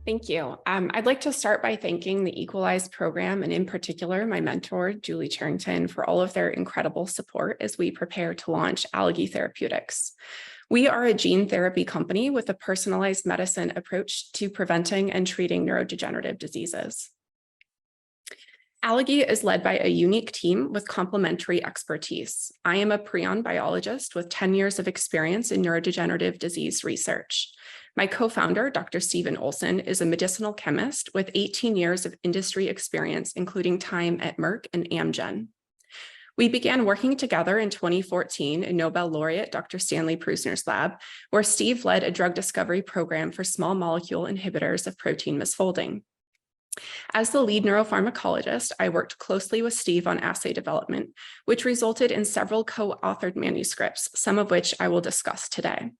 Thank you. I'd like to start by thanking the Equalize program, and in particular, my mentor, Julie Charrington, for all of their incredible support as we prepare to launch Allergy Therapeutics. We are a gene therapy company with a personalized medicine approach to preventing and treating neurodegenerative diseases. Allergy is led by a unique team with complementary expertise. I am a prion biologist with 10 years of experience in neurodegenerative disease research. My co-founder, Dr. Stephen Olson, is a medicinal chemist with 18 years of industry experience, including time at Merck and Amgen. We began working together in 2014 in Nobel laureate Dr. Stanley Prusner's lab, where Steve led a drug discovery program for small molecule inhibitors of protein misfolding. As the lead neuropharmacologist, I worked closely with Steve on assay development, which resulted in several co-authored manuscripts, some of which I will discuss today.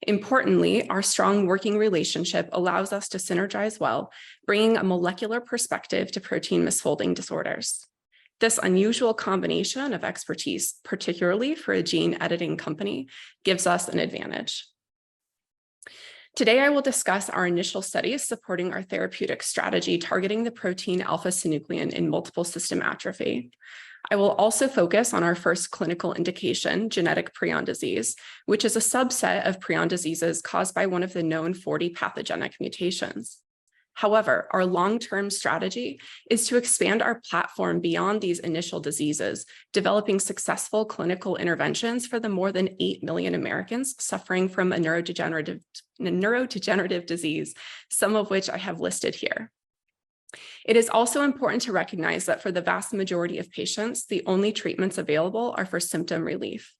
Importantly, our strong working relationship allows us to synergize well, bringing a molecular perspective to protein misfolding disorders. This unusual combination of expertise, particularly for a gene editing company, gives us an advantage. Today, I will discuss our initial studies supporting our therapeutic strategy targeting the protein alpha-synuclein in multiple system atrophy. I will also focus on our first clinical indication, genetic prion disease, which is a subset of prion diseases caused by one of the known 40 pathogenic mutations. However, our long-term strategy is to expand our platform beyond these initial diseases, developing successful clinical interventions for the more than 8 million Americans suffering from a neurodegenerative disease, some of which I have listed here. It is also important to recognize that for the vast majority of patients, the only treatments available are for symptom relief.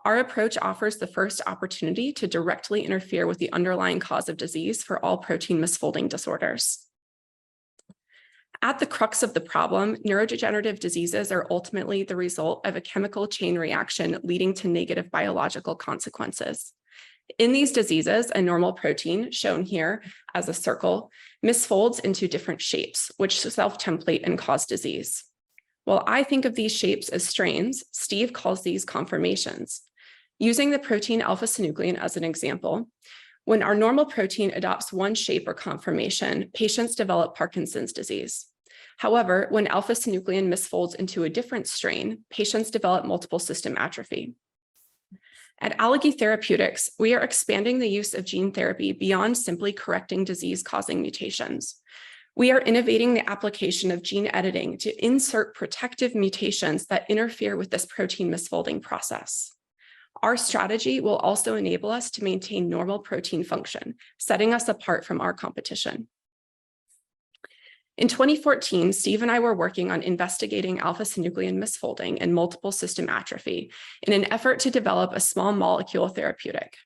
Our approach offers the first opportunity to directly interfere with the underlying cause of disease for all protein misfolding disorders. At the crux of the problem, neurodegenerative diseases are ultimately the result of a chemical chain reaction leading to negative biological consequences. In these diseases, a normal protein, shown here as a circle, misfolds into different shapes, which self-template and cause disease. While I think of these shapes as strains, Steve calls these conformations. Using the protein alpha-synuclein as an example, when our normal protein adopts one shape or conformation, patients develop Parkinson's disease. However, when alpha-synuclein misfolds into a different strain, patients develop multiple system atrophy. At Allergy Therapeutics, we are expanding the use of gene therapy beyond simply correcting disease-causing mutations. We are innovating the application of gene editing to insert protective mutations that interfere with this protein misfolding process. Our strategy will also enable us to maintain normal protein function, setting us apart from our competition. In 2014, Steve and I were working on investigating alpha-synuclein misfolding and multiple system atrophy in an effort to develop a small molecule therapeutic.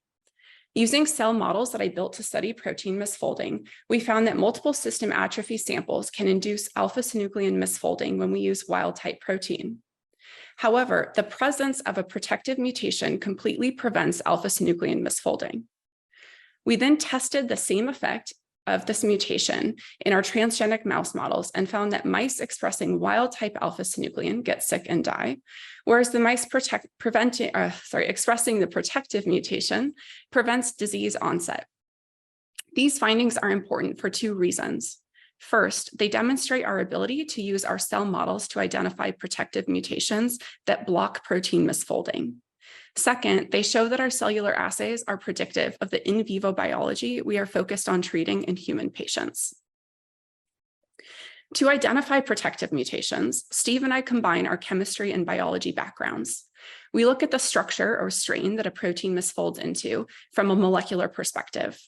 Using cell models that I built to study protein misfolding, we found that multiple system atrophy samples can induce alpha-synuclein misfolding when we use wild-type protein. However, the presence of a protective mutation completely prevents alpha-synuclein misfolding. We then tested the same effect of this mutation in our transgenic mouse models and found that mice expressing wild-type alpha-synuclein get sick and die, whereas the mice expressing the protective mutation prevents disease onset. These findings are important for two reasons. First, they demonstrate our ability to use our cell models to identify protective mutations that block protein misfolding. Second, they show that our cellular assays are predictive of the in vivo biology we are focused on treating in human patients. To identify protective mutations, Steve and I combine our chemistry and biology backgrounds. We look at the structure or strain that a protein misfolds into from a molecular perspective.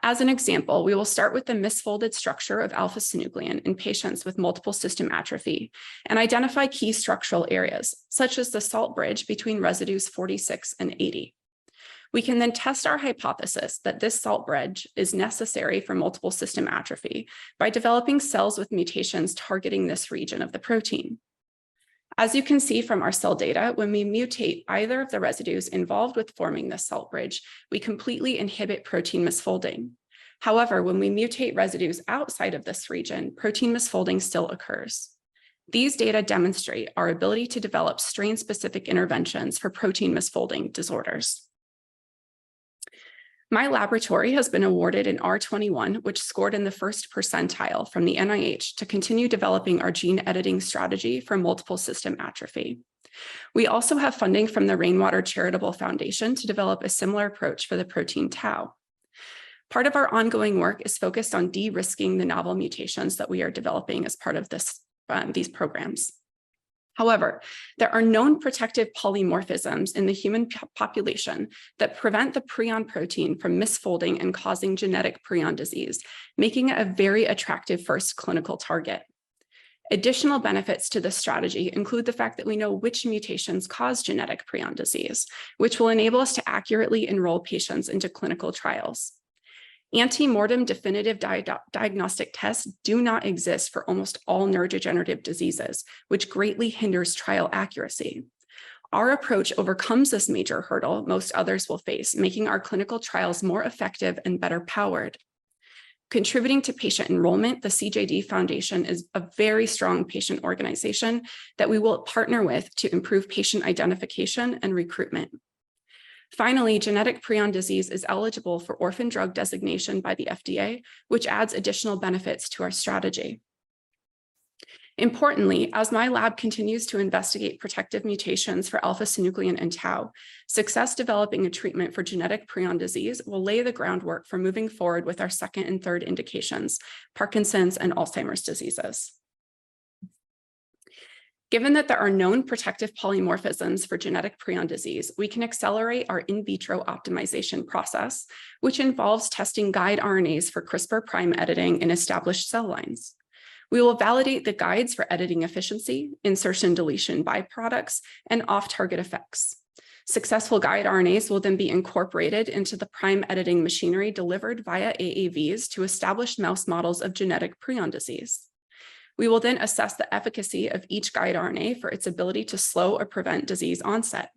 As an example, we will start with the misfolded structure of alpha-synuclein in patients with multiple system atrophy and identify key structural areas, such as the salt bridge between residues 46 and 80. We can then test our hypothesis that this salt bridge is necessary for multiple system atrophy by developing cells with mutations targeting this region of the protein. As you can see from our cell data, when we mutate either of the residues involved with forming this salt bridge, we completely inhibit protein misfolding. However, when we mutate residues outside of this region, protein misfolding still occurs. These data demonstrate our ability to develop strain-specific interventions for protein misfolding disorders. My laboratory has been awarded an R21, which scored in the first percentile from the NIH to continue developing our gene editing strategy for multiple system atrophy. We also have funding from the Rainwater Charitable Foundation to develop a similar approach for the protein tau. Part of our ongoing work is focused on de-risking the novel mutations that we are developing as part of these programs. However, there are known protective polymorphisms in the human population that prevent the prion protein from misfolding and causing genetic prion disease, making it a very attractive first clinical target. Additional benefits to this strategy include the fact that we know which mutations cause genetic prion disease, which will enable us to accurately enroll patients into clinical trials. Ante-mortem definitive diagnostic tests do not exist for almost all neurodegenerative diseases, which greatly hinders trial accuracy. Our approach overcomes this major hurdle most others will face, making our clinical trials more effective and better powered. Contributing to patient enrollment, the CJD Foundation is a very strong patient organization that we will partner with to improve patient identification and recruitment. Finally, genetic prion disease is eligible for orphan drug designation by the FDA, which adds additional benefits to our strategy. Importantly, as my lab continues to investigate protective mutations for alpha-synuclein and tau, success developing a treatment for genetic prion disease will lay the groundwork for moving forward with our second and third indications, Parkinson's and Alzheimer's diseases. Given that there are known protective polymorphisms for genetic prion disease, we can accelerate our in vitro optimization process, which involves testing guide RNAs for CRISPR prime editing in established cell lines. We will validate the guides for editing efficiency, insertion deletion byproducts, and off-target effects. Successful guide RNAs will then be incorporated into the prime editing machinery delivered via AAVs to establish mouse models of genetic prion disease. We will then assess the efficacy of each guide RNA for its ability to slow or prevent disease onset.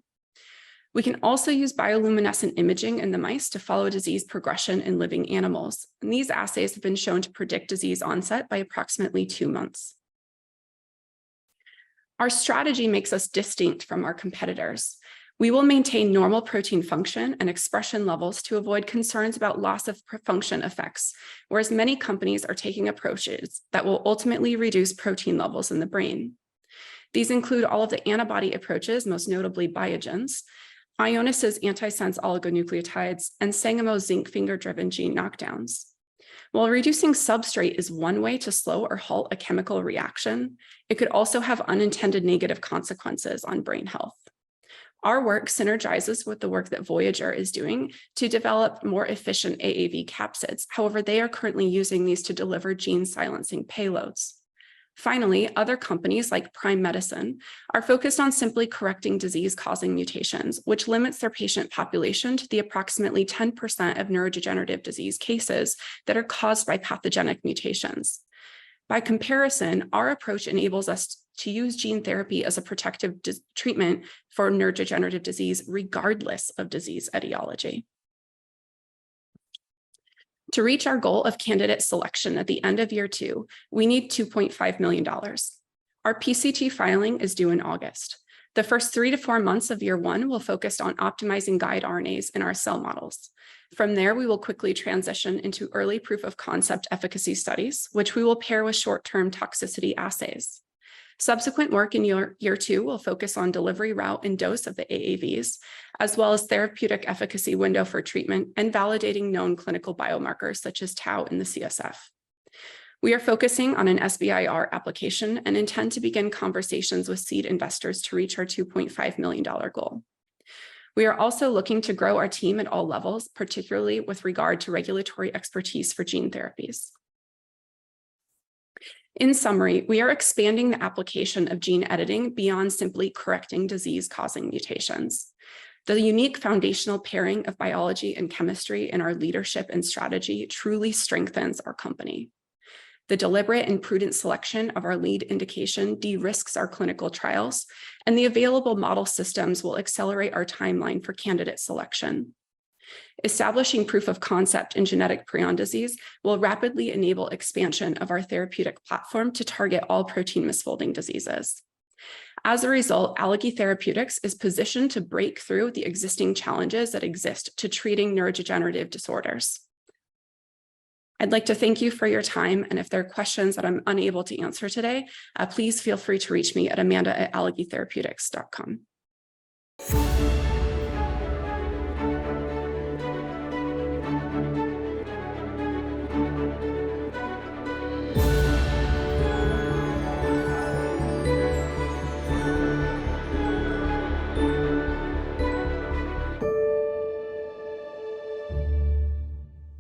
We can also use bioluminescent imaging in the mice to follow disease progression in living animals. And these assays have been shown to predict disease onset by approximately 2 months. Our strategy makes us distinct from our competitors. We will maintain normal protein function and expression levels to avoid concerns about loss of function effects, whereas many companies are taking approaches that will ultimately reduce protein levels in the brain. These include all of the antibody approaches, most notably Biogen's, Ionis's antisense oligonucleotides, and Sangamo's zinc finger-driven gene knockdowns. While reducing substrate is one way to slow or halt a chemical reaction, it could also have unintended negative consequences on brain health. Our work synergizes with the work that Voyager is doing to develop more efficient AAV capsids. However, they are currently using these to deliver gene silencing payloads. Finally, other companies like Prime Medicine are focused on simply correcting disease-causing mutations, which limits their patient population to the approximately 10% of neurodegenerative disease cases that are caused by pathogenic mutations. By comparison, our approach enables us to use gene therapy as a protective treatment for neurodegenerative disease, regardless of disease etiology. To reach our goal of candidate selection at the end of year 2, we need $2.5 million. Our PCT filing is due in August. The first 3 to 4 months of year 1 will focus on optimizing guide RNAs in our cell models. From there, we will quickly transition into early proof of concept efficacy studies, which we will pair with short-term toxicity assays. Subsequent work in year 2 will focus on delivery route and dose of the AAVs, as well as therapeutic efficacy window for treatment and validating known clinical biomarkers such as tau in the CSF. We are focusing on an SBIR application and intend to begin conversations with seed investors to reach our $2.5 million goal. We are also looking to grow our team at all levels, particularly with regard to regulatory expertise for gene therapies. In summary, we are expanding the application of gene editing beyond simply correcting disease-causing mutations. The unique foundational pairing of biology and chemistry in our leadership and strategy truly strengthens our company. The deliberate and prudent selection of our lead indication de-risks our clinical trials, and the available model systems will accelerate our timeline for candidate selection. Establishing proof of concept in genetic prion disease will rapidly enable expansion of our therapeutic platform to target all protein misfolding diseases. As a result, Allergy Therapeutics is positioned to break through the existing challenges that exist to treating neurodegenerative disorders. I'd like to thank you for your time, and if there are questions that I'm unable to answer today, please feel free to reach me at amanda@allergytherapeutics.com.